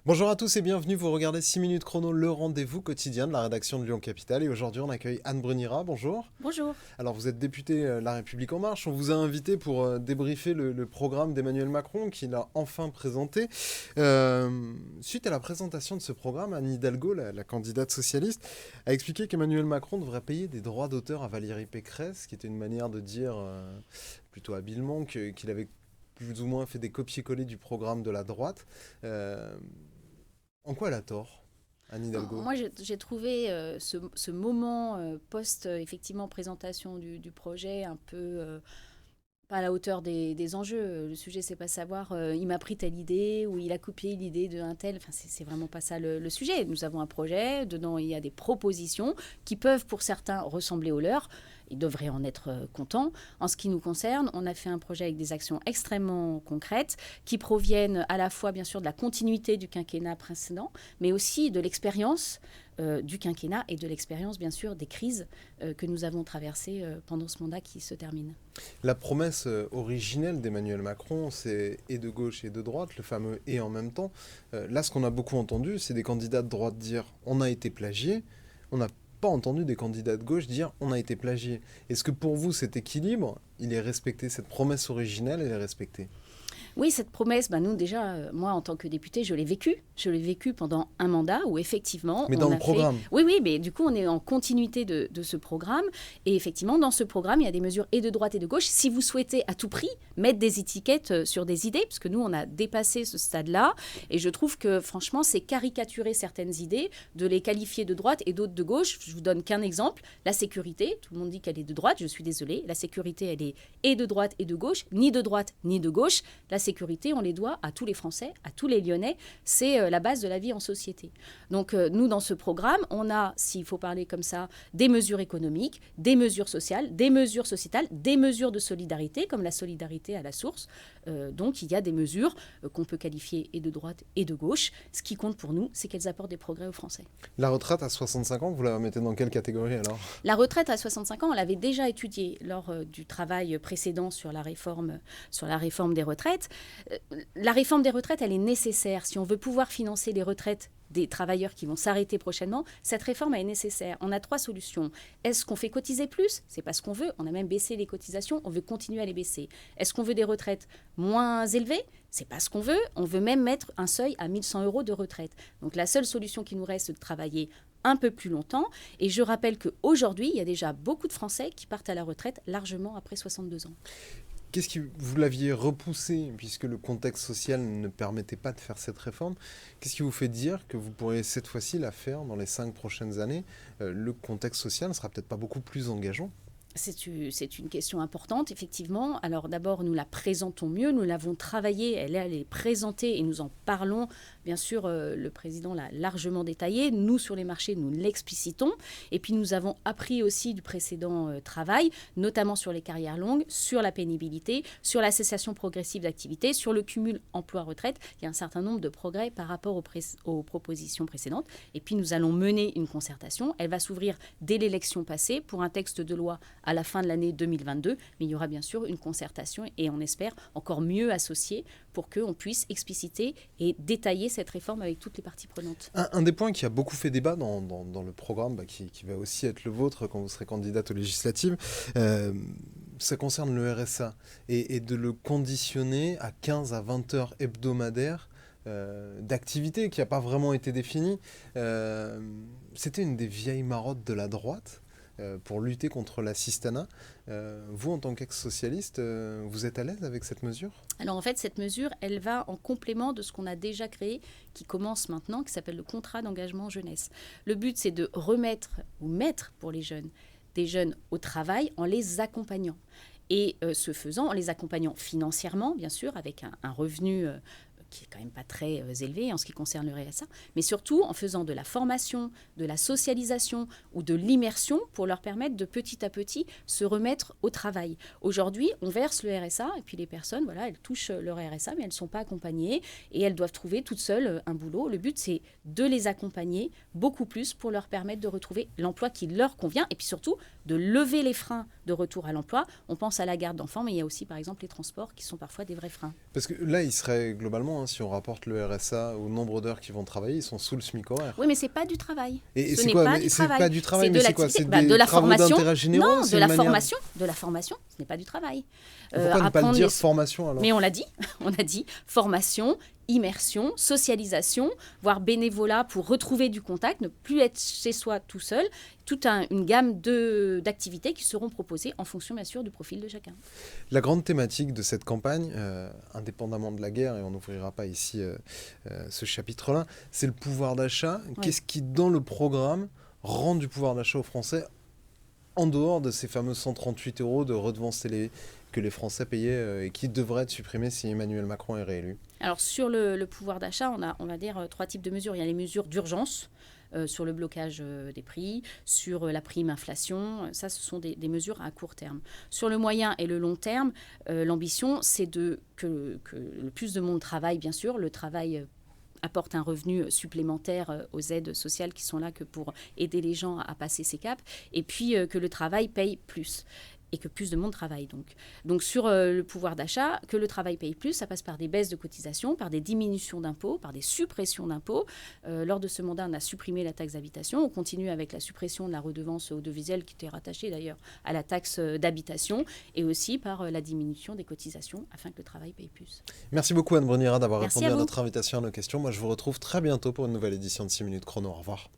Bonjour à tous et bienvenue, vous regardez 6 minutes chrono, le rendez-vous quotidien de la rédaction de Lyon Capitale. Et aujourd'hui on accueille Anne Brunira, bonjour. Bonjour. Alors vous êtes députée La République En Marche, on vous a invité pour débriefer le programme d'Emmanuel Macron qu'il a enfin présenté. Suite à la présentation de ce programme, Anne Hidalgo, la candidate socialiste, a expliqué qu'Emmanuel Macron devrait payer des droits d'auteur à Valérie Pécresse, ce qui était une manière de dire plutôt habilement qu'il avait plus ou moins fait des copier-coller du programme de la droite. En quoi elle a tort, Anne Hidalgo? Moi, j'ai trouvé ce moment effectivement présentation du projet un peu pas à la hauteur des enjeux. Le sujet, c'est pas savoir il m'a pris telle idée ou il a copié l'idée d'un tel. Enfin, c'est vraiment pas ça le sujet. Nous avons un projet, dedans il y a des propositions qui peuvent pour certains ressembler aux leurs. Ils devraient en être contents. En ce qui nous concerne, on a fait un projet avec des actions extrêmement concrètes qui proviennent à la fois, bien sûr, de la continuité du quinquennat précédent, mais aussi de l'expérience du quinquennat et de l'expérience, bien sûr, des crises que nous avons traversées pendant ce mandat qui se termine. La promesse originelle d'Emmanuel Macron, c'est et de gauche et de droite, le fameux et en même temps. Là, ce qu'on a beaucoup entendu, c'est des candidats de droite dire on a été plagié. On n'a pas entendu des candidats de gauche dire on a été plagié. Est-ce que pour vous, cet équilibre, il est respecté, cette promesse originelle, elle est respectée? Oui, cette promesse, nous déjà, moi en tant que députée, je l'ai vécue. Je l'ai vécue pendant un mandat où effectivement Mais on dans le a fait... programme. Oui, oui, mais du coup on est en continuité de ce programme. Et effectivement, dans ce programme, il y a des mesures et de droite et de gauche. Si vous souhaitez à tout prix mettre des étiquettes sur des idées, parce que nous on a dépassé ce stade-là, et je trouve que franchement c'est caricaturer certaines idées, de les qualifier de droite et d'autres de gauche. Je vous donne qu'un exemple, la sécurité. Tout le monde dit qu'elle est de droite, je suis désolée. La sécurité, elle est et de droite et de gauche, ni de droite ni de gauche. La sécurité, on les doit à tous les Français, à tous les Lyonnais. C'est la base de la vie en société. Donc nous, dans ce programme, on a, s'il faut parler comme ça, des mesures économiques, des mesures sociales, des mesures sociétales, des mesures de solidarité, comme la solidarité à la source. Donc il y a des mesures qu'on peut qualifier et de droite et de gauche. Ce qui compte pour nous, c'est qu'elles apportent des progrès aux Français. La retraite à 65 ans, vous la mettez dans quelle catégorie alors? La retraite à 65 ans, on l'avait déjà étudiée lors du travail précédent sur la réforme des retraites. La réforme des retraites, elle est nécessaire. Si on veut pouvoir financer les retraites des travailleurs qui vont s'arrêter prochainement, cette réforme est nécessaire. On a trois solutions. Est-ce qu'on fait cotiser plus? C'est pas ce qu'on veut. On a même baissé les cotisations. On veut continuer à les baisser. Est-ce qu'on veut des retraites moins élevées? C'est pas ce qu'on veut. On veut même mettre un seuil à 1100 € de retraite. Donc la seule solution qui nous reste, c'est de travailler un peu plus longtemps. Et je rappelle qu'aujourd'hui, il y a déjà beaucoup de Français qui partent à la retraite largement après 62 ans. Qu'est-ce qui vous l'aviez repoussé, puisque le contexte social ne permettait pas de faire cette réforme? Qu'est-ce qui vous fait dire que vous pourriez cette fois-ci la faire dans les 5 prochaines années? Le contexte social ne sera peut-être pas beaucoup plus engageant. C'est une question importante, effectivement. Alors d'abord, nous la présentons mieux, nous l'avons travaillée, elle est présentée et nous en parlons. Bien sûr, le président l'a largement détaillé. Nous, sur les marchés, nous l'explicitons. Et puis, nous avons appris aussi du précédent travail, notamment sur les carrières longues, sur la pénibilité, sur la cessation progressive d'activité, sur le cumul emploi-retraite. Il y a un certain nombre de progrès par rapport aux propositions précédentes. Et puis, nous allons mener une concertation. Elle va s'ouvrir dès l'élection passée pour un texte de loi à la fin de l'année 2022, mais il y aura bien sûr une concertation et on espère encore mieux associer pour qu'on puisse expliciter et détailler cette réforme avec toutes les parties prenantes. Un des points qui a beaucoup fait débat dans le programme, qui va aussi être le vôtre quand vous serez candidate aux législatives, ça concerne le RSA et de le conditionner à 15 à 20 heures hebdomadaires d'activité qui n'a pas vraiment été définie. C'était une des vieilles marottes de la droite pour lutter contre l'assistanat. Vous, en tant qu'ex-socialiste, vous êtes à l'aise avec cette mesure? Alors en fait, cette mesure, elle va en complément de ce qu'on a déjà créé, qui commence maintenant, qui s'appelle le contrat d'engagement jeunesse. Le but, c'est de remettre ou mettre pour les jeunes des jeunes au travail en les accompagnant. Et ce faisant, en les accompagnant financièrement, bien sûr, avec un revenu qui est quand même pas très élevé en ce qui concerne le RSA, mais surtout en faisant de la formation, de la socialisation ou de l'immersion pour leur permettre de petit à petit se remettre au travail. Aujourd'hui, on verse le RSA et puis les personnes, voilà, elles touchent leur RSA, mais elles ne sont pas accompagnées et elles doivent trouver toutes seules un boulot. Le but, c'est de les accompagner beaucoup plus pour leur permettre de retrouver l'emploi qui leur convient et puis surtout de lever les freins de retour à l'emploi. On pense à la garde d'enfants, mais il y a aussi par exemple les transports qui sont parfois des vrais freins. Parce que là, il serait globalement maintenant, hein, si on rapporte le RSA au nombre d'heures qu'ils vont travailler, ils sont sous le SMIC horaire. Oui, mais c'est pas du travail. Et Ce c'est n'est quoi? pas Mais du c'est travail. pas du travail, C'est mais de c'est quoi? l'activité. C'est des De la travaux formation. d'intérêt généraux? Non, C'est de une la manière- formation. De la formation, ce n'est pas du travail. Pourquoi ne pas le Apprendre dire les- formation alors? Mais on l'a dit, on a dit formation, immersion, socialisation, voire bénévolat pour retrouver du contact, ne plus être chez soi tout seul, toute une gamme d'activités qui seront proposées en fonction bien sûr du profil de chacun. La grande thématique de cette campagne, indépendamment de la guerre, et on n'ouvrira pas ici ce chapitre-là, c'est le pouvoir d'achat. Oui. Qu'est-ce qui, dans le programme, rend du pouvoir d'achat aux Français en dehors de ces fameux 138 € de redevance télé que les Français payaient et qui devraient être supprimés si Emmanuel Macron est réélu? Alors sur le pouvoir d'achat, on va dire trois types de mesures. Il y a les mesures d'urgence sur le blocage des prix, sur la prime inflation. Ça, ce sont des mesures à court terme. Sur le moyen et le long terme, l'ambition, c'est que le plus de monde travaille, bien sûr. Le travail apporte un revenu supplémentaire aux aides sociales qui sont là que pour aider les gens à passer ces caps. Et puis que le travail paye plus. Et que plus de monde travaille donc sur le pouvoir d'achat, que le travail paye plus, ça passe par des baisses de cotisations, par des diminutions d'impôts, par des suppressions d'impôts. Lors de ce mandat, on a supprimé la taxe d'habitation. On continue avec la suppression de la redevance audiovisuelle qui était rattachée d'ailleurs à la taxe d'habitation et aussi par la diminution des cotisations afin que le travail paye plus. Merci beaucoup Anne Brugnera d'avoir Merci répondu à à vous. notre invitation, à nos questions. Moi, je vous retrouve très bientôt pour une nouvelle édition de 6 minutes chrono. Au revoir.